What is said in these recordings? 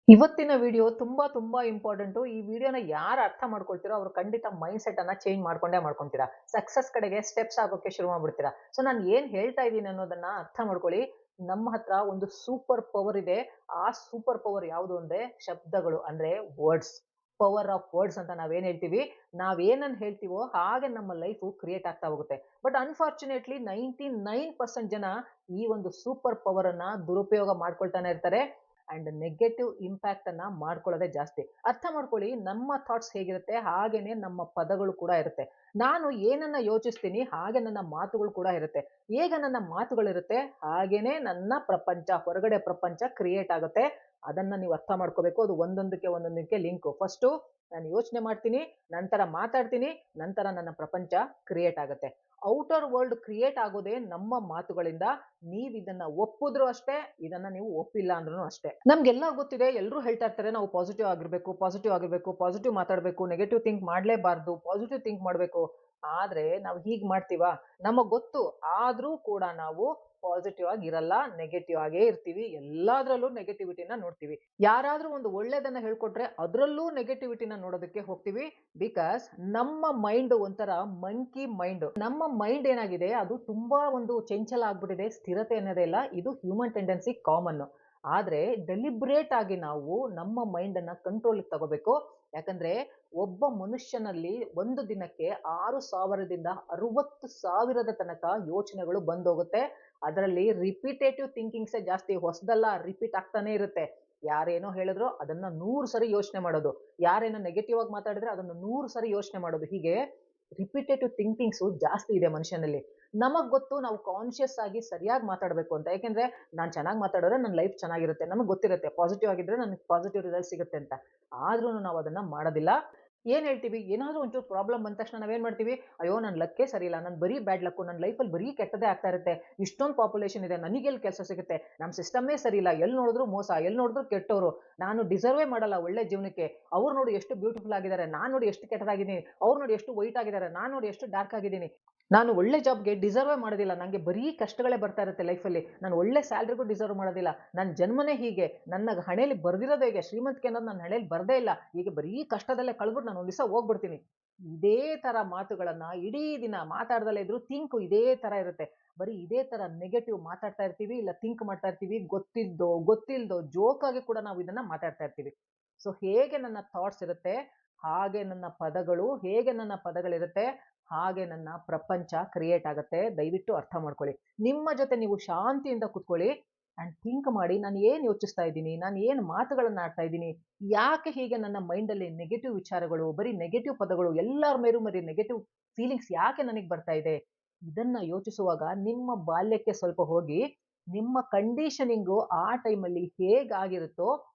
ಇವತ್ತಿನ ವಿಡಿಯೋ ತುಂಬಾ ಇಂಪಾರ್ಟೆಂಟು. ಈ ವಿಡಿಯೋನ ಯಾರು ಅರ್ಥ ಮಾಡ್ಕೊಳ್ತೀರೋ ಅವ್ರು ಖಂಡಿತ ಮೈಂಡ್ ಸೆಟ್ ಅನ್ನ ಚೇಂಜ್ ಮಾಡ್ಕೊಂತೀರಾ. ಸಕ್ಸಸ್ ಕಡೆಗೆ ಸ್ಟೆಪ್ಸ್ ಆಗೋಕೆ ಶುರು ಮಾಡ್ಬಿಡ್ತೀರಾ. ಸೊ ನಾನು ಏನ್ ಹೇಳ್ತಾ ಇದ್ದೀನಿ ಅನ್ನೋದನ್ನ ಅರ್ಥ ಮಾಡ್ಕೊಳ್ಳಿ. ನಮ್ಮ ಹತ್ರ ಒಂದು ಸೂಪರ್ ಪವರ್ ಇದೆ. ಆ ಸೂಪರ್ ಪವರ್ ಯಾವುದು ಅಂದ್ರೆ ಶಬ್ದಗಳು ಅಂದ್ರೆ ವರ್ಡ್ಸ್. ಪವರ್ ಆಫ್ ವರ್ಡ್ಸ್ ಅಂತ ನಾವೇನ್ ಹೇಳ್ತೀವಿ. ನಾವೇನನ್ನ ಹೇಳ್ತೀವೋ ಹಾಗೆ ನಮ್ಮ ಲೈಫು ಕ್ರಿಯೇಟ್ ಆಗ್ತಾ ಹೋಗುತ್ತೆ. ಬಟ್ ಅನ್ಫಾರ್ಚುನೇಟ್ಲಿ 99% ಜನ ಈ ಒಂದು ಸೂಪರ್ ಪವರ್ ಅನ್ನ ದುರುಪಯೋಗ ಮಾಡ್ಕೊಳ್ತಾನೆ ಇರ್ತಾರೆ. ಅಂಡ್ ನೆಗೆಟಿವ್ ಇಂಪ್ಯಾಕ್ಟ್ ಅನ್ನ ಮಾಡ್ಕೊಳ್ಳೋದೇ ಜಾಸ್ತಿ. ಅರ್ಥ ಮಾಡ್ಕೊಳ್ಳಿ, ನಮ್ಮ ಥಾಟ್ಸ್ ಹೇಗಿರುತ್ತೆ ಹಾಗೇನೆ ನಮ್ಮ ಪದಗಳು ಕೂಡ ಇರುತ್ತೆ. ನಾನು ಏನನ್ನ ಯೋಚಿಸ್ತೀನಿ ಹಾಗೆ ನನ್ನ ಮಾತುಗಳು ಕೂಡ ಇರುತ್ತೆ. ಹೇಗ ನನ್ನ ಮಾತುಗಳಿರುತ್ತೆ ಹಾಗೇನೆ ನನ್ನ ಪ್ರಪಂಚ, ಹೊರಗಡೆ ಪ್ರಪಂಚ ಕ್ರಿಯೇಟ್ ಆಗುತ್ತೆ. ಅದನ್ನ ನೀವು ಅರ್ಥ ಮಾಡ್ಕೋಬೇಕು. ಅದು ಒಂದೊಂದಕ್ಕೆ ಲಿಂಕು. ಫಸ್ಟು ನಾನು ಯೋಚನೆ ಮಾಡ್ತೀನಿ, ನಂತರ ಮಾತಾಡ್ತೀನಿ, ನಂತರ ನನ್ನ ಪ್ರಪಂಚ ಕ್ರಿಯೇಟ್ ಆಗುತ್ತೆ. ಔಟರ್ ವರ್ಲ್ಡ್ ಕ್ರಿಯೇಟ್ ಆಗೋದೇ ನಮ್ಮ ಮಾತುಗಳಿಂದ. ನೀವಿದನ್ನ ಒಪ್ಪಿದ್ರು ಅಷ್ಟೇ, ಇದನ್ನ ನೀವು ಒಪ್ಪಿಲ್ಲ ಅಂದ್ರೂ ಅಷ್ಟೇ. ನಮ್ಗೆಲ್ಲ ಗೊತ್ತಿದೆ, ಎಲ್ರೂ ಹೇಳ್ತಾ ಇರ್ತಾರೆ ನಾವು ಪಾಸಿಟಿವ್ ಮಾತಾಡ್ಬೇಕು, ನೆಗೆಟಿವ್ ಥಿಂಕ್ ಮಾಡ್ಲೇಬಾರ್ದು, ಪಾಸಿಟಿವ್ ಥಿಂಕ್ ಮಾಡ್ಬೇಕು. ಆದ್ರೆ ನಾವು ಹೀಗ್ ಮಾಡ್ತೀವಾ? ನಮಗ್ ಗೊತ್ತು. ಆದ್ರೂ ಕೂಡ ನಾವು ಪಾಸಿಟಿವ್ ಆಗಿ ಇರಲ್ಲ, ನೆಗೆಟಿವ್ ಆಗೇ ಇರ್ತೀವಿ. ಎಲ್ಲಾದ್ರಲ್ಲೂ ನೆಗೆಟಿವಿಟಿನ ನೋಡ್ತೀವಿ. ಯಾರಾದ್ರೂ ಒಂದು ಒಳ್ಳೇದನ್ನ ಹೇಳ್ಕೊಟ್ರೆ ಅದ್ರಲ್ಲೂ ನೆಗೆಟಿವಿಟಿನ ನೋಡೋದಕ್ಕೆ ಹೋಗ್ತೀವಿ. ಬಿಕಾಸ್ ನಮ್ಮ ಮೈಂಡ್ ಒಂಥರ ಮಂಕಿ ಮೈಂಡ್. ನಮ್ಮ ಮೈಂಡ್ ಏನಾಗಿದೆ, ಅದು ತುಂಬಾ ಒಂದು ಚಂಚಲ ಆಗ್ಬಿಟ್ಟಿದೆ. ಸ್ಥಿರತೆ ಅನ್ನೋದೇ ಇಲ್ಲ. ಇದು ಹ್ಯೂಮನ್ ಟೆಂಡೆನ್ಸಿ ಕಾಮನ್. ಆದ್ರೆ ಡೆಲಿಬ್ರೇಟ್ ಆಗಿ ನಾವು ನಮ್ಮ ಮೈಂಡ್ ಅನ್ನ ಕಂಟ್ರೋಲ್ ತಗೋಬೇಕು. ಯಾಕಂದ್ರೆ ಒಬ್ಬ ಮನುಷ್ಯನಲ್ಲಿ ಒಂದು ದಿನಕ್ಕೆ 6,000ದಿಂದ 60,000 ತನಕ ಯೋಚನೆಗಳು ಬಂದೋಗುತ್ತೆ. ಅದರಲ್ಲಿ ರಿಪಿಟೇಟಿವ್ ಥಿಂಕಿಂಗ್ಸೇ ಜಾಸ್ತಿ. ಹೊಸದಲ್ಲ, ರಿಪೀಟ್ ಆಗ್ತಾನೆ ಇರುತ್ತೆ. ಯಾರೇನೋ ಹೇಳಿದ್ರು ಅದನ್ನ 100 ಸರಿ ಯೋಚನೆ ಮಾಡೋದು. ಯಾರೇನೋ ನೆಗೆಟಿವ್ ಆಗಿ ಮಾತಾಡಿದ್ರೆ ಅದನ್ನ 100 ಸರಿ ಯೋಚನೆ ಮಾಡೋದು. ಹೀಗೆ ರಿಪಿಟೇಟಿವ್ ಥಿಂಕಿಂಗ್ಸು ಜಾಸ್ತಿ ಇದೆ ಮನುಷ್ಯನಲ್ಲಿ. ನಮಗ್ ಗೊತ್ತು ನಾವು ಕಾನ್ಷಿಯಸ್ ಆಗಿ ಸರಿಯಾಗಿ ಮಾತಾಡ್ಬೇಕು ಅಂತ. ಯಾಕೆಂದ್ರೆ ನಾನ್ ಚೆನ್ನಾಗಿ ಮಾತಾಡಿದ್ರೆ ನನ್ನ ಲೈಫ್ ಚೆನ್ನಾಗಿರುತ್ತೆ. ನಮಗ್ ಗೊತ್ತಿರುತ್ತೆ ಪಾಸಿಟಿವ್ ಆಗಿದ್ರೆ ನನಗೆ ಪಾಸಿಟಿವ್ ರಿಸಲ್ಟ್ ಸಿಗುತ್ತೆ ಅಂತ. ಆದ್ರೂನು ನಾವು ಅದನ್ನ ಮಾಡೋದಿಲ್ಲ. ಏನ್ ಹೇಳ್ತೀವಿ? ಏನಾದ್ರೂ ಒಂಚೂರು ಪ್ರಾಬ್ಲಮ್ ಬಂದ ತಕ್ಷಣ ನಾವೇನ್ ಮಾಡ್ತೀವಿ? ಅಯ್ಯೋ ನನ್ ಲಕ್ಕೇ ಸರಿ ಇಲ್ಲ. ನನ್ ಬರೀ ಬ್ಯಾಡ್ ಲಕ್ಕು. ನನ್ನ ಲೈಫಲ್ಲಿ ಬರೀ ಕೆಟ್ಟದೇ ಆಗ್ತಾ ಇರುತ್ತೆ. ಇಷ್ಟೊಂದು ಪಾಪ್ಯುಲೇಷನ್ ಇದೆ. ನನಗೆಲ್ಲಿ ಕೆಲಸ ಸಿಗುತ್ತೆ? ನಮ್ ಸಿಸ್ಟಮ್ಮೇ ಸರಿ ಇಲ್ಲ. ಎಲ್ಲಿ ನೋಡಿದ್ರು ಮೋಸ, ಎಲ್ಲಿ ನೋಡಿದ್ರು ಕೆಟ್ಟೋರು. ನಾನು ಡಿಸರ್ವೇ ಮಾಡಲ್ಲ ಒಳ್ಳೆ ಜೀವನಕ್ಕೆ. ಅವ್ರು ನೋಡಿ ಎಷ್ಟು ಬ್ಯೂಟಿಫುಲ್ ಆಗಿದ್ದಾರೆ. ನಾನ್ ನೋಡಿ ಎಷ್ಟು ಕೆಟ್ಟದಾಗಿದ್ದೀನಿ. ಅವ್ರು ನೋಡಿ ಎಷ್ಟು ವೈಟ್ ಆಗಿದ್ದಾರೆ. ನಾನ್ ನೋಡಿ ಎಷ್ಟು ಡಾರ್ಕ್ ಆಗಿದ್ದೀನಿ. ನಾನು ಒಳ್ಳೆ ಜಾಬ್‌ಗೆ ಡಿಸರ್ವೇ ಮಾಡೋದಿಲ್ಲ. ನಂಗೆ ಬರೀ ಕಷ್ಟಗಳೇ ಬರ್ತಾ ಇರುತ್ತೆ ಲೈಫಲ್ಲಿ. ನಾನು ಒಳ್ಳೆ ಸ್ಯಾಲರಿಗೂ ಡಿಸರ್ವ್ ಮಾಡೋದಿಲ್ಲ. ನನ್ನ ಜನ್ಮನೇ ಹೀಗೆ. ನನ್ನ ಹಣೆಯಲ್ಲಿ ಬರ್ದಿರೋದೇ ಹೀಗೆ. ಶ್ರೀಮಂತಿಕೆ ಅನ್ನೋದು ನನ್ನ ಹಣೆಯಲ್ಲಿ ಬರ್ದೇ ಇಲ್ಲ. ಹೀಗೆ ಬರೀ ಕಷ್ಟದಲ್ಲೇ ಕಳ್ದ್ಬಿಟ್ಟು ನಾನು ಒಂದ್ ದಿವಸ ಹೋಗ್ಬಿಡ್ತೀನಿ. ಇದೇ ತರ ಮಾತುಗಳನ್ನ ಇಡೀ ದಿನ ಮಾತಾಡ್ದಲೇ ಇದ್ರು ಥಿಂಕ್ ಇದೇ ತರ ಇರುತ್ತೆ. ಬರೀ ಇದೇ ತರ ನೆಗೆಟಿವ್ ಮಾತಾಡ್ತಾ ಇರ್ತೀವಿ, ಇಲ್ಲ ಥಿಂಕ್ ಮಾಡ್ತಾ ಇರ್ತೀವಿ. ಗೊತ್ತಿದ್ದೋ ಗೊತ್ತಿಲ್ದೋ ಜೋಕಾಗಿ ಕೂಡ ನಾವು ಇದನ್ನ ಮಾತಾಡ್ತಾ ಇರ್ತೀವಿ. ಸೊ ಹೇಗೆ ನನ್ನ ಥಾಟ್ಸ್ ಇರುತ್ತೆ, ಹಾಗೆ ನನ್ನ ಪದಗಳು. ಹೇಗೆ ನನ್ನ ಪದಗಳಿರುತ್ತೆ ಹಾಗೆ ನನ್ನ ಪ್ರಪಂಚ ಕ್ರಿಯೇಟ್ ಆಗತ್ತೆ. ದಯವಿಟ್ಟು ಅರ್ಥ ಮಾಡ್ಕೊಳ್ಳಿ. ನಿಮ್ಮ ಜೊತೆ ನೀವು ಶಾಂತಿಯಿಂದ ಕುತ್ಕೊಳ್ಳಿ ಅಂಡ್ ಥಿಂಕ್ ಮಾಡಿ. ನಾನು ಏನ್ ಯೋಚಿಸ್ತಾ ಇದ್ದೀನಿ, ನಾನು ಏನ್ ಮಾತುಗಳನ್ನ ಆಡ್ತಾ ಇದ್ದೀನಿ, ಯಾಕೆ ಹೀಗೆ ನನ್ನ ಮೈಂಡಲ್ಲಿ ನೆಗೆಟಿವ್ ವಿಚಾರಗಳು, ಬರೀ ನೆಗೆಟಿವ್ ಪದಗಳು, ಎಲ್ಲರ ಮೇಲೂ ಬರೀ ನೆಗೆಟಿವ್ ಫೀಲಿಂಗ್ಸ್ ಯಾಕೆ ನನಗೆ ಬರ್ತಾ ಇದೆ? ಇದನ್ನ ಯೋಚಿಸುವಾಗ ನಿಮ್ಮ ಬಾಲ್ಯಕ್ಕೆ ಸ್ವಲ್ಪ ಹೋಗಿ, ನಿಮ್ಮ ಕಂಡೀಷನಿಂಗು ಆ ಟೈಮಲ್ಲಿ ಹೇಗಾಗಿರುತ್ತೋ,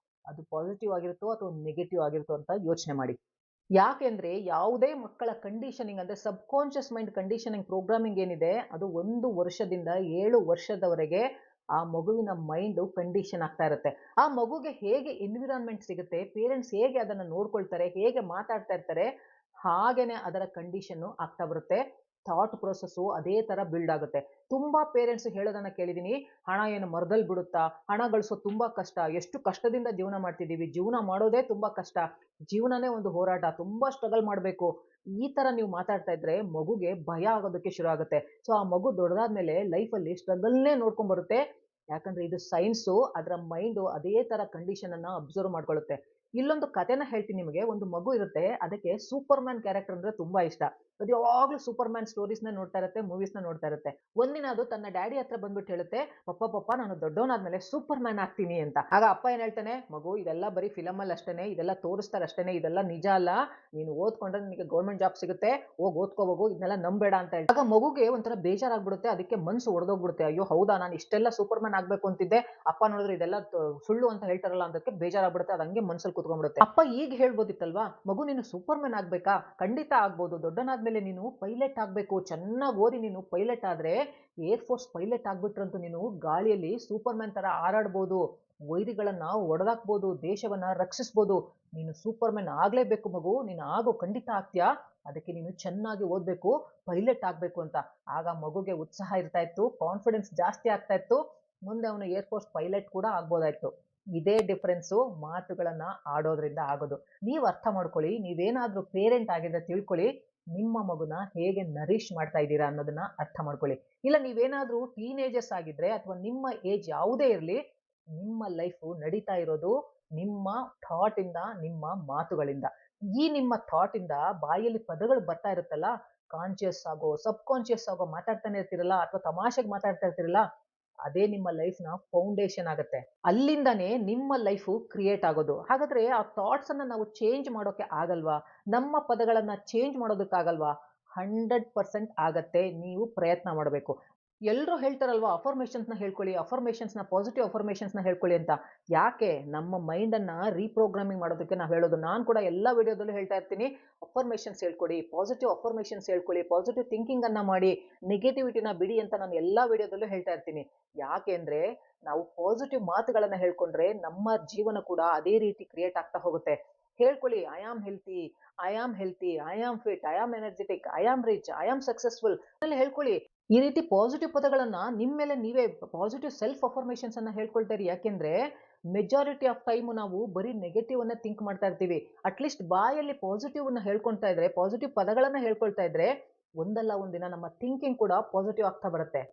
ಅದು ಪಾಸಿಟಿವ್ ಆಗಿರುತ್ತೋ ಅಥವಾ ನೆಗೆಟಿವ್ ಆಗಿರುತ್ತೋ ಅಂತ ಯೋಚನೆ ಮಾಡಿ. ಯಾಕೆಂದ್ರೆ ಯಾವುದೇ ಮಕ್ಕಳ ಕಂಡೀಷನಿಂಗ್ ಅಂದ್ರೆ ಸಬ್ಕಾನ್ಷಿಯಸ್ ಮೈಂಡ್ ಕಂಡೀಷನಿಂಗ್ ಪ್ರೋಗ್ರಾಮಿಂಗ್ ಏನಿದೆ, ಅದು 1 ವರ್ಷದಿಂದ 7 ವರ್ಷದವರೆಗೆ ಆ ಮಗುವಿನ ಮೈಂಡು ಕಂಡೀಷನ್ ಆಗ್ತಾ ಇರುತ್ತೆ. ಆ ಮಗುಗೆ ಹೇಗೆ ಎನ್ವಿರಾನ್ಮೆಂಟ್ ಸಿಗುತ್ತೆ, ಪೇರೆಂಟ್ಸ್ ಹೇಗೆ ಅದನ್ನ ನೋಡ್ಕೊಳ್ತಾರೆ, ಹೇಗೆ ಮಾತಾಡ್ತಾ ಇರ್ತಾರೆ, ಹಾಗೇನೆ ಅದರ ಕಂಡೀಷನ್ನು ಆಗ್ತಾ ಬರುತ್ತೆ. ಥಾಟ್ ಪ್ರೊಸೆಸ್ಸು ಅದೇ ತರ ಬಿಲ್ಡ್ ಆಗುತ್ತೆ. ತುಂಬಾ ಪೇರೆಂಟ್ಸ್ ಹೇಳೋದನ್ನ ಕೇಳಿದೀನಿ. ಹಣ ಏನು ಮರದಲ್ಲಿ ಬಿಡುತ್ತಾ? ಹಣ ಗಳಿಸೋದು ತುಂಬಾ ಕಷ್ಟ. ಎಷ್ಟು ಕಷ್ಟದಿಂದ ಜೀವನ ಮಾಡ್ತಿದ್ದೀವಿ. ಜೀವನ ಮಾಡೋದೇ ತುಂಬಾ ಕಷ್ಟ. ಜೀವನನೇ ಒಂದು ಹೋರಾಟ. ತುಂಬಾ ಸ್ಟ್ರಗಲ್ ಮಾಡ್ಬೇಕು. ಈ ತರ ನೀವು ಮಾತಾಡ್ತಾ ಇದ್ರೆ ಮಗುಗೆ ಭಯ ಆಗೋದಕ್ಕೆ ಶುರು ಆಗುತ್ತೆ. ಸೊ ಆ ಮಗು ದೊಡ್ಡದಾದ್ಮೇಲೆ ಲೈಫಲ್ಲಿ ಸ್ಟ್ರಗಲ್‌ನೇ ನೋಡ್ಕೊಂಡ್ ಬರುತ್ತೆ. ಯಾಕಂದ್ರೆ ಇದು ಸೈನ್ಸು. ಅದರ ಮೈಂಡು ಅದೇ ತರ ಕಂಡೀಷನ್ ಅನ್ನ ಅಬ್ಸರ್ವ್ ಮಾಡ್ಕೊಳ್ಳುತ್ತೆ. ಇಲ್ಲೊಂದು ಕಥೆನ ಹೇಳ್ತೀನಿ ನಿಮಗೆ. ಒಂದು ಮಗು ಇರುತ್ತೆ. ಅದಕ್ಕೆ ಸೂಪರ್ ಮ್ಯಾನ್ ಕ್ಯಾರೆಕ್ಟರ್ ಅಂದ್ರೆ ತುಂಬಾ ಇಷ್ಟ. ಅದು ಯಾವಾಗ್ಲೂ ಸೂಪರ್ ಮ್ಯಾನ್ ಸ್ಟೋರೀಸ್‌ನ ನೋಡ್ತಾ ಇರುತ್ತೆ, ಮೂವೀಸ್‌ನ ನೋಡ್ತಾ ಇರುತ್ತೆ. ಒಂದಿನ ಅದು ತನ್ನ ಡ್ಯಾಡಿ ಹತ್ರ ಬಂದ್ಬಿಟ್ಟು ಹೇಳುತ್ತೆ, "ಪಪ್ಪ ನಾನು ದೊಡ್ಡವನಾದ್ಮೇಲೆ ಸೂಪರ್ ಮ್ಯಾನ್ ಆಗ್ತೀನಿ" ಅಂತ. ಆಗ ಅಪ್ಪ ಏನ್ ಹೇಳ್ತಾನೆ, "ಮಗು ಇದೆಲ್ಲ ಬರೀ ಫಿಲಮಲ್ಲಿ ಅಷ್ಟೇನೆ, ಇದೆಲ್ಲ ತೋರಿಸ್ತಾರೆ ಅಷ್ಟೇನೆ, ಇದೆಲ್ಲ ನಿಜ ಅಲ್ಲ. ನೀನು ಓದ್ಕೊಂಡ್ರೆ ನಿನಗೆ ಗವರ್ನಮೆಂಟ್ ಜಾಬ್ ಸಿಗುತ್ತೆ. ಹೋಗ್ ಓದ್ಕೋ ಹೋಗು. ಇದನ್ನೆಲ್ಲ ನಂಬೇಡ" ಅಂತ ಹೇಳ್ತಾನೆ. ಆಗ ಮಗುಗೆ ಒಂಥರ ಬೇಜಾರಾಗ್ಬಿಡುತ್ತೆ. ಅದಕ್ಕೆ ಮನ್ಸು ಒಡೆದೋಗ್ಬಿಡುತ್ತೆ. ಅಯ್ಯೋ ಹೌದಾ, ನಾನು ಇಷ್ಟೆಲ್ಲ ಸೂಪರ್ ಮ್ಯಾನ್ ಆಗ್ಬೇಕು ಅಂತಿದ್ದೆ. ಅಪ್ಪ ನೋಡಿದ್ರೆ ಇದೆಲ್ಲ ಸುಳ್ಳು ಅಂತ ಹೇಳ್ತಾರಲ್ಲ ಅದಕ್ಕೆ ಬೇಜಾರಾಗ್ಬಿಡುತ್ತೆ. ಅದು ಹಂಗೆ ಮನ್ಸಲ್ಲಿ ಕೂತ್ಕೊಂಡ್ಬಿಡುತ್ತೆ. ಅಪ್ಪ ಈಗ ಹೇಳ್ಬೋದಿತ್ತಲ್ವಾ, "ಮಗು ನೀನು ಸೂಪರ್ ಮ್ಯಾನ್ ಆಗ್ಬೇಕಾ? ಖಂಡಿತ ಆಗ್ಬೋದು. ದೊಡ್ಡವನಾದ್ಮೇಲೆ ನೀನು ಪೈಲಟ್ ಆಗ್ಬೇಕು. ಚೆನ್ನಾಗಿ ಓದಿ ನೀನು ಪೈಲಟ್ ಆದ್ರೆ ಏರ್ ಫೋರ್ಸ್ ಪೈಲಟ್ ಆಗ್ಬಿಟ್ರಂತೂ ನೀನು ಗಾಳಿಯಲ್ಲಿ ಸೂಪರ್ ಮ್ಯಾನ್ ತರ ಹಾರಾಡ್ಬೋದು. ವೈರಿಗಳನ್ನ ಹೊಡೆದಾಕ್ಬೋದು. ದೇಶವನ್ನ ರಕ್ಷಿಸ್ಬೋದು. ನೀನು ಸೂಪರ್ ಮ್ಯಾನ್ ಆಗ್ಲೇಬೇಕು ಮಗು. ನೀನು ಆಗು, ಖಂಡಿತ ಆಗ್ತೀಯಾ. ಅದಕ್ಕೆ ನೀನು ಚೆನ್ನಾಗಿ ಓದ್ಬೇಕು. ಪೈಲಟ್ ಆಗ್ಬೇಕು" ಅಂತ. ಆಗ ಮಗುಗೆ ಉತ್ಸಾಹ ಇರ್ತಾ ಇತ್ತು. ಕಾನ್ಫಿಡೆನ್ಸ್ ಜಾಸ್ತಿ ಆಗ್ತಾ ಇತ್ತು. ಮುಂದೆ ಅವನು ಏರ್ ಫೋರ್ಸ್ ಪೈಲಟ್ ಕೂಡ ಆಗ್ಬೋದಾಯ್ತು. ಇದೇ ಡಿಫರೆನ್ಸು ಮಾತುಗಳನ್ನ ಆಡೋದ್ರಿಂದ ಆಗೋದು. ನೀವ್ ಅರ್ಥ ಮಾಡ್ಕೊಳ್ಳಿ, ನೀವೇನಾದ್ರೂ ಪೇರೆಂಟ್ ಆಗಿದ್ರೆ ತಿಳ್ಕೊಳ್ಳಿ, ನಿಮ್ಮ ಮಗುನ ಹೇಗೆ ನರಿಶ್ ಮಾಡ್ತಾ ಇದ್ದೀರಾ ಅನ್ನೋದನ್ನ ಅರ್ಥ ಮಾಡ್ಕೊಳ್ಳಿ. ಇಲ್ಲ ನೀವೇನಾದ್ರೂ ಟೀನೇಜರ್ಸ್ ಆಗಿದ್ರೆ ಅಥವಾ ನಿಮ್ಮ ಏಜ್ ಯಾವುದೇ ಇರ್ಲಿ, ನಿಮ್ಮ ಲೈಫು ನಡೀತಾ ಇರೋದು ನಿಮ್ಮ ಥಾಟ್ ಇಂದ, ನಿಮ್ಮ ಮಾತುಗಳಿಂದ. ಈ ನಿಮ್ಮ ಥಾಟ್ ಇಂದ ಬಾಯಲ್ಲಿ ಪದಗಳು ಬರ್ತಾ ಇರುತ್ತಲ್ಲ, ಕಾನ್ಶಿಯಸ್ ಆಗೋ ಸಬ್ ಕಾನ್ಶಿಯಸ್ ಆಗೋ ಮಾತಾಡ್ತಾನೆ ಇರ್ತಿರಲ್ಲ ಅಥವಾ ತಮಾಷೆಗೆ ಮಾತಾಡ್ತಾ ಇರ್ತಿರಲ್ಲ, ಅದೇ ನಿಮ್ಮ ಲೈಫ್ನ ಫೌಂಡೇಶನ್ ಆಗತ್ತೆ. ಅಲ್ಲಿಂದಾನೇ ನಿಮ್ಮ ಲೈಫು ಕ್ರಿಯೇಟ್ ಆಗೋದು. ಹಾಗಾದ್ರೆ ಆ ಥಾಟ್ಸ್ ಅನ್ನ ನಾವು ಚೇಂಜ್ ಮಾಡೋಕೆ ಆಗಲ್ವಾ? ನಮ್ಮ ಪದಗಳನ್ನ ಚೇಂಜ್ ಮಾಡೋದಕ್ಕಾಗಲ್ವಾ? 100% ಆಗತ್ತೆ. ನೀವು ಪ್ರಯತ್ನ ಮಾಡಬೇಕು. ಎಲ್ರೂ ಹೇಳ್ತಾರಲ್ವಾ ಅಫರ್ಮೇಷನ್ಸ್‌ನ ಹೇಳ್ಕೊಳ್ಳಿ, ಅಫರ್ಮೇಷನ್ಸ್‌ನ ಪಾಸಿಟಿವ್ ಅಫರ್ಮೇಷನ್ಸ್‌ನ ಹೇಳ್ಕೊಳ್ಳಿ ಅಂತ. ಯಾಕೆ? ನಮ್ಮ ಮೈಂಡನ್ನ ರೀಪ್ರೋಗ್ರಾಮಿಂಗ್ ಮಾಡೋದಕ್ಕೆ ನಾವು ಹೇಳೋದು. ನಾನು ಕೂಡ ಎಲ್ಲ ವಿಡಿಯೋದಲ್ಲೂ ಹೇಳ್ತಾ ಇರ್ತೀನಿ, ಅಫರ್ಮೇಷನ್ಸ್ ಹೇಳ್ಕೊಡಿ, ಪಾಸಿಟಿವ್ ಅಫರ್ಮೇಷನ್ಸ್ ಹೇಳ್ಕೊಳ್ಳಿ, ಪಾಸಿಟಿವ್ ಥಿಂಕಿಂಗ್ ಅನ್ನ ಮಾಡಿ, ನೆಗೆಟಿವಿಟಿನ ಬಿಡಿ ಅಂತ ನಾನು ಎಲ್ಲ ವಿಡಿಯೋದಲ್ಲೂ ಹೇಳ್ತಾ ಇರ್ತೀನಿ. ಯಾಕೆ ಅಂದ್ರೆ ನಾವು ಪಾಸಿಟಿವ್ ಮಾತುಗಳನ್ನ ಹೇಳ್ಕೊಂಡ್ರೆ ನಮ್ಮ ಜೀವನ ಕೂಡ ಅದೇ ರೀತಿ ಕ್ರಿಯೇಟ್ ಆಗ್ತಾ ಹೋಗುತ್ತೆ. ಹೇಳ್ಕೊಳ್ಳಿ, I am healthy, I am healthy, I am fit, I am energetic, I am rich, I am successful ಹೇಳ್ಕೊಳ್ಳಿ. ಈ ರೀತಿ ಪಾಸಿಟಿವ್ ಪದಗಳನ್ನ ನಿಮ್ಮ ಮೇಲೆ ನೀವೇ ಪಾಸಿಟಿವ್ ಸೆಲ್ಫ್ ಅಫರ್ಮೇಷನ್ಸ್ ಅನ್ನ ಹೇಳ್ಕೊಳ್ತಾ ಇರಿ. ಯಾಕೆಂದ್ರೆ ಮೆಜಾರಿಟಿ ಆಫ್ ಟೈಮ್ ನಾವು ಬರೀ ನೆಗೆಟಿವ್ ಅನ್ನ ಥಿಂಕ್ ಮಾಡ್ತಾ ಇರ್ತೀವಿ. ಅಟ್ಲೀಸ್ಟ್ ಬಾಯಲ್ಲಿ ಪಾಸಿಟಿವ್ ಅನ್ನ ಹೇಳ್ಕೊಳ್ತಾ ಇದ್ರೆ, ಪಾಸಿಟಿವ್ ಪದಗಳನ್ನ ಹೇಳ್ಕೊಳ್ತಾ ಇದ್ರೆ, ಒಂದಲ್ಲ ಒಂದಿನ ನಮ್ಮ ಥಿಂಕಿಂಗ್ ಕೂಡ ಪಾಸಿಟಿವ್ ಆಗ್ತಾ ಬರುತ್ತೆ.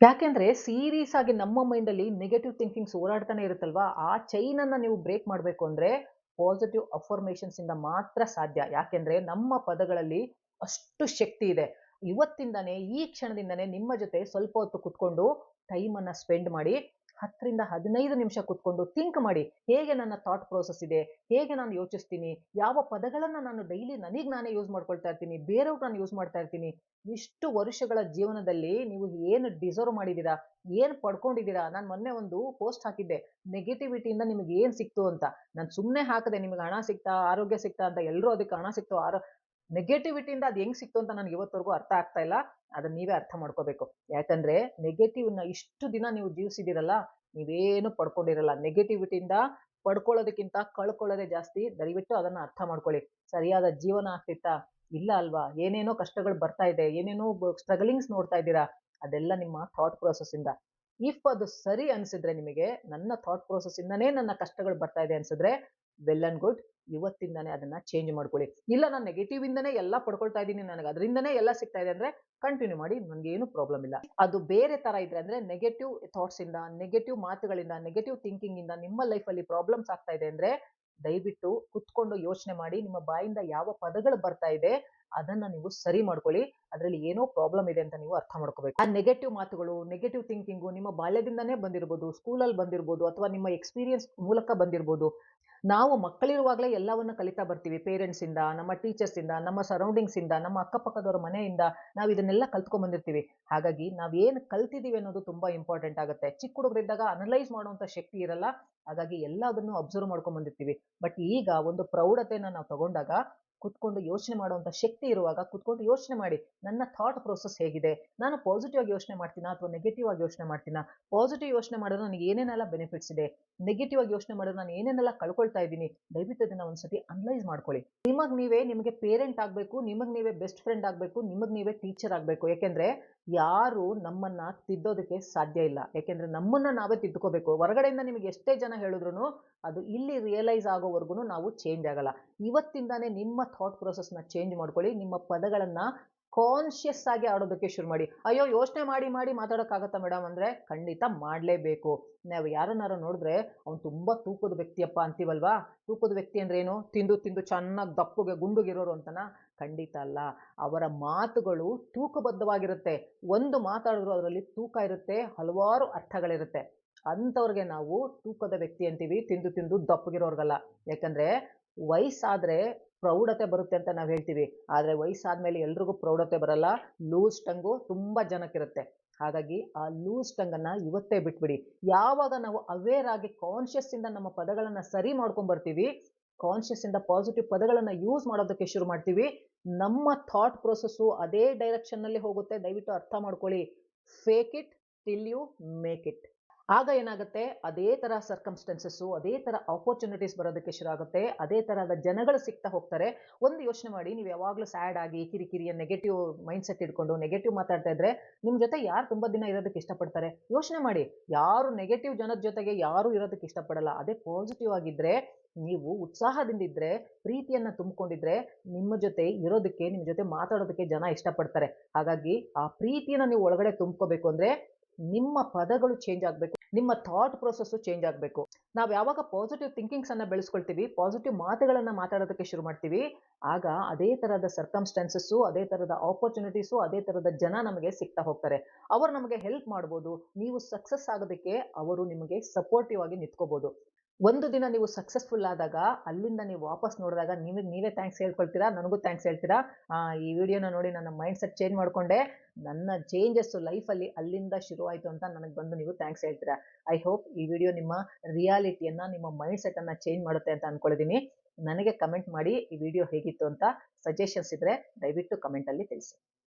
ಯಾಕೆಂದ್ರೆ ಸೀರಿಯಸ್ ಆಗಿ ನಮ್ಮ ಮೈಂಡ್ ಅಲ್ಲಿ ನೆಗೆಟಿವ್ ಥಿಂಕಿಂಗ್ಸ್ ಓಡಾಡ್ತಾನೆ ಇರುತ್ತಲ್ವಾ, ಆ ಚೈನ್ ಅನ್ನ ನೀವು ಬ್ರೇಕ್ ಮಾಡಬೇಕು ಅಂದ್ರೆ ಪಾಸಿಟಿವ್ ಅಫರ್ಮೇಷನ್ಸ್ ಇಂದ ಮಾತ್ರ ಸಾಧ್ಯ. ಯಾಕೆಂದ್ರೆ ನಮ್ಮ ಪದಗಳಲ್ಲಿ ಅಷ್ಟು ಶಕ್ತಿ ಇದೆ. ಇವತ್ತಿಂದಾನೇ, ಈ ಕ್ಷಣದಿಂದಾನೇ ನಿಮ್ಮ ಜೊತೆ ಸ್ವಲ್ಪ ಹೊತ್ತು ಕುತ್ಕೊಂಡು ಟೈಮ್ ಅನ್ನ ಸ್ಪೆಂಡ್ ಮಾಡಿ, 10 ರಿಂದ 15 ನಿಮಿಷ ಕುತ್ಕೊಂಡು ಥಿಂಕ್ ಮಾಡಿ, ಹೇಗೆ ನನ್ನ ಥಾಟ್ ಪ್ರೋಸೆಸ್ ಇದೆ, ಹೇಗೆ ನಾನು ಯೋಚಿಸ್ತೀನಿ, ಯಾವ ಪದಗಳನ್ನ ನಾನು ಡೈಲಿ ನನಗೆ ನಾನೇ ಯೂಸ್ ಮಾಡ್ಕೊಳ್ತಾ ಇರ್ತೀನಿ, ಬೇರೆಯವ್ರು ನಾನು ಯೂಸ್ ಮಾಡ್ತಾ ಇರ್ತೀನಿ. ಇಷ್ಟು ವರ್ಷಗಳ ಜೀವನದಲ್ಲಿ ನೀವು ಏನು ಡಿಸರ್ವ್ ಮಾಡಿದ್ದೀರಾ, ಏನು ಪಡ್ಕೊಂಡಿದ್ದೀರಾ. ನಾನು ಮೊನ್ನೆ ಒಂದು ಪೋಸ್ಟ್ ಹಾಕಿದ್ದೆ, ನೆಗೆಟಿವಿಟಿಯಿಂದ ನಿಮಗೆ ಏನು ಸಿಕ್ತು ಅಂತ. ನಾನು ಸುಮ್ಮನೆ ಹಾಕದೆ, ನಿಮಗೆ ಹಣ ಸಿಕ್ತಾ, ಆರೋಗ್ಯ ಸಿಕ್ತಾ ಅಂತ. ಎಲ್ಲರೂ ಅದಕ್ಕೆ ಹಣ ಸಿಕ್ತು, ನೆಗೆಟಿವಿಟಿಯಿಂದ ಅದು ಹೆಂಗ್ ಸಿಕ್ತು ಅಂತ ನನಗೆ ಇವತ್ತವರೆಗೂ ಅರ್ಥ ಆಗ್ತಾ ಇಲ್ಲ. ಅದನ್ನ ನೀವೇ ಅರ್ಥ ಮಾಡ್ಕೋಬೇಕು. ಯಾಕಂದ್ರೆ ನೆಗೆಟಿವ್‌ನ ಇಷ್ಟು ದಿನ ನೀವು ಜೀವಿಸಿದಿರಲ್ಲ, ನೀವೇನು ಪಡ್ಕೊಂಡಿರಲ್ಲ. ನೆಗೆಟಿವಿಟಿಯಿಂದ ಪಡ್ಕೊಳ್ಳೋದಕ್ಕಿಂತ ಕಳ್ಕೊಳ್ಳೋದೇ ಜಾಸ್ತಿ. ದಯವಿಟ್ಟು ಅದನ್ನ ಅರ್ಥ ಮಾಡ್ಕೊಳ್ಳಿ. ಸರಿಯಾದ ಜೀವನ ಆಗ್ತಿತ್ತಾ? ಇಲ್ಲ ಅಲ್ವಾ? ಏನೇನೋ ಕಷ್ಟಗಳು ಬರ್ತಾ ಇದೆ, ಏನೇನೋ ಸ್ಟ್ರಗಲಿಂಗ್ಸ್ ನೋಡ್ತಾ ಇದ್ದೀರಾ. ಅದೆಲ್ಲ ನಿಮ್ಮ ಥಾಟ್ ಪ್ರೊಸೆಸ್ ಇಂದ. ಇಫ್ ಅದು ಸರಿ ಅನ್ಸಿದ್ರೆ ನಿಮಗೆ, ನನ್ನ ಥಾಟ್ ಪ್ರೊಸೆಸ್ ಇಂದನೇ ನನ್ನ ಕಷ್ಟಗಳು ಬರ್ತಾ ಇದೆ ಅನ್ಸಿದ್ರೆ, ವೆಲ್ ಅಂಡ್ ಗುಡ್. ಇವತ್ತಿಂದಾನೇ ಅದನ್ನ ಚೇಂಜ್ ಮಾಡ್ಕೊಳ್ಳಿ. ಇಲ್ಲ ನಾನು ನೆಗೆಟಿವ್ ಇಂದನೇ ಎಲ್ಲ ಪಡ್ಕೊಳ್ತಾ ಇದ್ದೀನಿ, ನನಗೆ ಅದರಿಂದನೇ ಎಲ್ಲ ಸಿಗ್ತಾ ಇದೆ ಅಂದ್ರೆ ಕಂಟಿನ್ಯೂ ಮಾಡಿ, ನನಗೇನು ಪ್ರಾಬ್ಲಮ್ ಇಲ್ಲ. ಅದು ಬೇರೆ ತರ ಇದ್ರೆ ಅಂದ್ರೆ ನೆಗೆಟಿವ್ ಥಾಟ್ಸ್ ಇಂದ, ನೆಗೆಟಿವ್ ಮಾತುಗಳಿಂದ, ನೆಗೆಟಿವ್ ಥಿಂಕಿಂಗ್ ಇಂದ ನಿಮ್ಮ ಲೈಫ್ ಅಲ್ಲಿ ಪ್ರಾಬ್ಲಮ್ಸ್ ಆಗ್ತಾ ಇದೆ ಅಂದ್ರೆ, ದಯವಿಟ್ಟು ಕುತ್ಕೊಂಡು ಯೋಚನೆ ಮಾಡಿ, ನಿಮ್ಮ ಬಾಯಿಂದ ಯಾವ ಪದಗಳು ಬರ್ತಾ ಇದೆ ಅದನ್ನ ನೀವು ಸರಿ ಮಾಡ್ಕೊಳ್ಳಿ. ಅದರಲ್ಲಿ ಏನೋ ಪ್ರಾಬ್ಲಮ್ ಇದೆ ಅಂತ ನೀವು ಅರ್ಥ ಮಾಡ್ಕೋಬೇಕು. ಆ ನೆಗೆಟಿವ್ ಮಾತುಗಳು, ನೆಗೆಟಿವ್ ಥಿಂಕಿಂಗು ನಿಮ್ಮ ಬಾಲ್ಯದಿಂದಾನೇ ಬಂದಿರ್ಬೋದು, ಸ್ಕೂಲಲ್ಲಿ ಬಂದಿರ್ಬೋದು, ಅಥವಾ ನಿಮ್ಮ ಎಕ್ಸ್ಪೀರಿಯನ್ಸ್ ಮೂಲಕ ಬಂದಿರ್ಬೋದು. ನಾವು ಮಕ್ಕಳಿರುವಾಗಲೇ ಎಲ್ಲವನ್ನ ಕಲಿತಾ ಬರ್ತೀವಿ. ಪೇರೆಂಟ್ಸ್ ಇಂದ, ನಮ್ಮ ಟೀಚರ್ಸ್ ಇಂದ, ನಮ್ಮ ಸರೌಂಡಿಂಗ್ಸ್ ಇಂದ, ನಮ್ಮ ಅಕ್ಕಪಕ್ಕದವರ ಮನೆಯಿಂದ ನಾವು ಇದನ್ನೆಲ್ಲ ಕಲ್ತ್ಕೊಂಡ್ ಬಂದಿರ್ತೀವಿ. ಹಾಗಾಗಿ ನಾವೇನು ಕಲ್ತಿದೀವಿ ಅನ್ನೋದು ತುಂಬಾ ಇಂಪಾರ್ಟೆಂಟ್ ಆಗುತ್ತೆ. ಚಿಕ್ಕ ಹುಡುಗರಿದ್ದಾಗ ಅನಲೈಸ್ ಮಾಡುವಂತ ಶಕ್ತಿ ಇರಲ್ಲ. ಹಾಗಾಗಿ ಎಲ್ಲದನ್ನು ಅಬ್ಸರ್ವ್ ಮಾಡ್ಕೊಂಡ್ ಬಂದಿರ್ತೀವಿ. ಬಟ್ ಈಗ ಒಂದು ಪ್ರೌಢತೆನ ನಾವು ತಗೊಂಡಾಗ, ಕುತ್ಕೊಂಡು ಯೋಚನೆ ಮಾಡುವಂತ ಶಕ್ತಿ ಇರುವಾಗ ಕುತ್ಕೊಂಡು ಯೋಚನೆ ಮಾಡಿ, ನನ್ನ ಥಾಟ್ ಪ್ರೊಸೆಸ್ ಹೇಗಿದೆ, ನಾನು ಪಾಸಿಟಿವ್ ಆಗಿ ಯೋಚನೆ ಮಾಡ್ತೀನಾ ಅಥವಾ ನೆಗೆಟಿವ್ ಆಗಿ ಯೋಚನೆ ಮಾಡ್ತೀನಾ, ಪಾಸಿಟಿವ್ ಯೋಚನೆ ಮಾಡಿದ್ರೆ ನನಗೆ ಏನೇನೆಲ್ಲ ಬೆನಿಫಿಟ್ಸ್ ಇದೆ, ನೆಗೆಟಿವ್ ಆಗಿ ಯೋಚನೆ ಮಾಡಿದ್ರೆ ನಾನು ಏನೇನೆಲ್ಲ ಕಳ್ಕೊಳ್ತಾ ಇದ್ದೀನಿ. ದಯವಿಟ್ಟು ಅದನ್ನ ಒಂದ್ಸತಿ ಅನಲೈಸ್ ಮಾಡ್ಕೊಳ್ಳಿ. ನಿಮಗೆ ಪೇರೆಂಟ್ ಆಗ್ಬೇಕು, ನಿಮಗ್ ನೀವೇ ಬೆಸ್ಟ್ ಫ್ರೆಂಡ್ ಆಗ್ಬೇಕು, ನಿಮಗ್ ನೀವೇ ಟೀಚರ್ ಆಗ್ಬೇಕು. ಯಾಕೆಂದ್ರೆ ಯಾರು ನಮ್ಮನ್ನ ತಿದ್ದೋದಕ್ಕೆ ಸಾಧ್ಯ ಇಲ್ಲ. ಯಾಕೆಂದ್ರೆ ನಮ್ಮನ್ನ ನಾವೇ ತಿದ್ದುಕೋಬೇಕು. ಹೊರಗಡೆಯಿಂದ ನಿಮಗೆ ಎಷ್ಟೇ ಜನ ಹೇಳಿದ್ರು ಅದು ಇಲ್ಲಿ ರಿಯಲೈಸ್ ಆಗೋವರೆಗೂ ನಾವು ಚೇಂಜ್ ಆಗಲ್ಲ. ಇವತ್ತಿಂದಾನೇ ನಿಮ್ಮ ಥಾಟ್ ಪ್ರೊಸೆಸ್ನ ಚೇಂಜ್ ಮಾಡ್ಕೊಳ್ಳಿ. ನಿಮ್ಮ ಪದಗಳನ್ನ ಕಾನ್ಶಿಯಸ್ ಆಗಿ ಆಡೋದಕ್ಕೆ ಶುರು ಮಾಡಿ. ಅಯ್ಯೋ ಯೋಚನೆ ಮಾಡಿ ಮಾಡಿ ಮಾತಾಡೋಕ್ಕಾಗತ್ತಾ ಮೇಡಮ್ ಅಂದ್ರೆ ಖಂಡಿತ ಮಾಡಲೇಬೇಕು. ನಾವು ಯಾರನ್ನಾರು ನೋಡಿದ್ರೆ ಅವ್ನು ತುಂಬಾ ತೂಕದ ವ್ಯಕ್ತಿಯಪ್ಪ ಅಂತೀವಲ್ವಾ. ತೂಕದ ವ್ಯಕ್ತಿ ಅಂದ್ರೆ ಏನು? ತಿಂದು ತಿಂದು ಚೆನ್ನಾಗಿ ದಪ್ಪಗೆ ಗುಂಡುಗಿರೋರು ಅಂತನಾ? ಖಂಡಿತ ಅಲ್ಲ. ಅವರ ಮಾತುಗಳು ತೂಕಬದ್ಧವಾಗಿರುತ್ತೆ. ಒಂದು ಮಾತಾಡಿದ್ರು ಅದರಲ್ಲಿ ತೂಕ ಇರುತ್ತೆ, ಹಲವಾರು ಅರ್ಥಗಳಿರುತ್ತೆ. ಅಂಥವ್ರಿಗೆ ನಾವು ತೂಕದ ವ್ಯಕ್ತಿ ಅಂತೀವಿ, ತಿಂದು ತಿಂದು ದಪ್ಪಗಿರೋರ್ಗಲ್ಲ. ಯಾಕಂದ್ರೆ ವಯಸ್ಸಾದ್ರೆ ಪ್ರೌಢತೆ ಬರುತ್ತೆ ಅಂತ ನಾವು ಹೇಳ್ತೀವಿ. ಆದ್ರೆ ವಯಸ್ಸಾದ್ಮೇಲೆ ಎಲ್ರಿಗೂ ಪ್ರೌಢತೆ ಬರಲ್ಲ. ಲೂಸ್ ಟಂಗು ತುಂಬಾ ಜನಕ್ಕಿರುತ್ತೆ. ಹಾಗಾಗಿ ಆ ಲೂಸ್ ಟಂಗ್ ಅನ್ನ ಇವತ್ತೇ ಬಿಟ್ಬಿಡಿ. ಯಾವಾಗ ನಾವು ಅವೇರ್ ಆಗಿ ಕಾನ್ಶಿಯಸ್ ಇಂದ ನಮ್ಮ ಪದಗಳನ್ನ ಸರಿ ಮಾಡ್ಕೊಂಡ್ ಬರ್ತೀವಿ, ಕಾನ್ಶಿಯಸ್ ಇಂದ ಪಾಸಿಟಿವ್ ಪದಗಳನ್ನ ಯೂಸ್ ಮಾಡೋದಕ್ಕೆ ಶುರು ಮಾಡ್ತೀವಿ, ನಮ್ಮ ಥಾಟ್ ಪ್ರೊಸೆಸ್ಸು ಅದೇ ಡೈರೆಕ್ಷನ್ ನಲ್ಲಿ ಹೋಗುತ್ತೆ. ದಯವಿಟ್ಟು ಅರ್ಥ ಮಾಡ್ಕೊಳ್ಳಿ. Fake it till you make it. ಆಗ ಏನಾಗುತ್ತೆ, ಅದೇ ತರ ಸರ್ಕಮ್ಸ್ಟೆನ್ಸಸ್ಸು, ಅದೇ ತರ ಆಪರ್ಚುನಿಟೀಸ್ ಬರೋದಕ್ಕೆ ಶುರು ಆಗುತ್ತೆ. ಅದೇ ತರಹದ ಜನಗಳು ಸಿಗ್ತಾ ಹೋಗ್ತಾರೆ. ಒಂದು ಯೋಚನೆ ಮಾಡಿ, ನೀವು ಯಾವಾಗ್ಲೂ ಸ್ಯಾಡ್ ಆಗಿ, ಕಿರಿಕಿರಿಯ ನೆಗೆಟಿವ್ ಮೈಂಡ್‌ಸೆಟ್ ಇಟ್ಕೊಂಡು, ನೆಗೆಟಿವ್ ಮಾತಾಡ್ತಾ ಇದ್ರೆ, ನಿಮ್ ಜೊತೆ ಯಾರು ತುಂಬಾ ದಿನ ಇರೋದಕ್ಕೆ ಇಷ್ಟಪಡ್ತಾರೆ? ಯೋಚನೆ ಮಾಡಿ. ಯಾರು ನೆಗೆಟಿವ್ ಜನದ ಜೊತೆಗೆ ಯಾರು ಇರೋದಕ್ಕೆ ಇಷ್ಟಪಡಲ್ಲ. ಅದೇ ಪಾಸಿಟಿವ್ ಆಗಿದ್ರೆ, ನೀವು ಉತ್ಸಾಹದಿಂದಿದ್ರೆ, ಪ್ರೀತಿಯನ್ನ ತುಂಬಿಕೊಂಡಿದ್ರೆ, ನಿಮ್ಮ ಜೊತೆ ಇರೋದಕ್ಕೆ, ನಿಮ್ ಜೊತೆ ಮಾತಾಡೋದಕ್ಕೆ ಜನ ಇಷ್ಟಪಡ್ತಾರೆ. ಹಾಗಾಗಿ ಆ ಪ್ರೀತಿಯನ್ನ ನೀವು ಒಳಗಡೆ ತುಂಬ್ಕೋಬೇಕು ಅಂದ್ರೆ, ನಿಮ್ಮ ಪದಗಳು ಚೇಂಜ್ ಆಗ್ಬೇಕು. ನಿಮ್ಮ ಥಾಟ್ ಪ್ರೊಸೆಸ್ಸು ಚೇಂಜ್ ಆಗ್ಬೇಕು. ನಾವ್ ಯಾವಾಗ ಪಾಸಿಟಿವ್ ಥಿಂಕಿಂಗ್ಸ್ ಅನ್ನ ಬೆಳೆಸ್ಕೊಳ್ತೀವಿ, ಪಾಸಿಟಿವ್ ಮಾತುಗಳನ್ನ ಮಾತಾಡೋದಕ್ಕೆ ಶುರು ಮಾಡ್ತೀವಿ, ಆಗ ಅದೇ ತರದ ಸರ್ಕಮ್‌ಸ್ಟಾನ್ಸಸ್ಸು, ಅದೇ ತರದ ಆಪರ್ಚುನಿಟೀಸು, ಅದೇ ತರದ ಜನ ನಮಗೆ ಸಿಗ್ತಾ ಹೋಗ್ತಾರೆ. ಅವರು ನಮಗೆ ಹೆಲ್ಪ್ ಮಾಡ್ಬೋದು. ನೀವು ಸಕ್ಸಸ್ ಆಗೋದಕ್ಕೆ ಅವರು ನಿಮಗೆ ಸಪೋರ್ಟಿವ್ ಆಗಿ ನಿಂತ್ಕೋಬಹುದು. ಒಂದು ದಿನ ನೀವು ಸಕ್ಸಸ್‌ಫುಲ್ ಆದಾಗ, ಅಲ್ಲಿಂದ ನೀವು ವಾಪಸ್ ನೋಡಿದಾಗ ನಿಮಗೆ ನೀವೇ ಥ್ಯಾಂಕ್ಸ್ ಹೇಳ್ಕೊಳ್ತೀರಾ, ನನಗೂ ಥ್ಯಾಂಕ್ಸ್ ಹೇಳ್ತೀರಾ. ಈ ವಿಡಿಯೋನ ನೋಡಿ ನನ್ನ ಮೈಂಡ್‌ಸೆಟ್ ಚೇಂಜ್ ಮಾಡ್ಕೊಂಡೆ. ನನ್ನ ಚೇಂಜಸ್ ಲೈಫಲ್ಲಿ ಅಲ್ಲಿಂದ ಶುರುವಾಯ್ತು ಅಂತ ನನಗೆ ಬಂದು ನೀವು ಥ್ಯಾಂಕ್ಸ್ ಹೇಳ್ತೀರಾ. ಐ ಹೋಪ್ ಈ ವಿಡಿಯೋ ನಿಮ್ಮ ರಿಯಾಲಿಟಿಯನ್ನ, ನಿಮ್ಮ ಮೈಂಡ್‌ಸೆಟ್ ಅನ್ನ ಚೇಂಜ್ ಮಾಡುತ್ತೆ ಅಂತ ಅನ್ಕೊಂಡಿದ್ದೀನಿ. ನನಗೆ ಕಮೆಂಟ್ ಮಾಡಿ ಈ ವಿಡಿಯೋ ಹೇಗಿತ್ತು ಅಂತ. ಸಜೆಷನ್ಸ್ ಇದ್ರೆ ದಯವಿಟ್ಟು ಕಮೆಂಟ್ ಅಲ್ಲಿ ತಿಳಿಸಿ.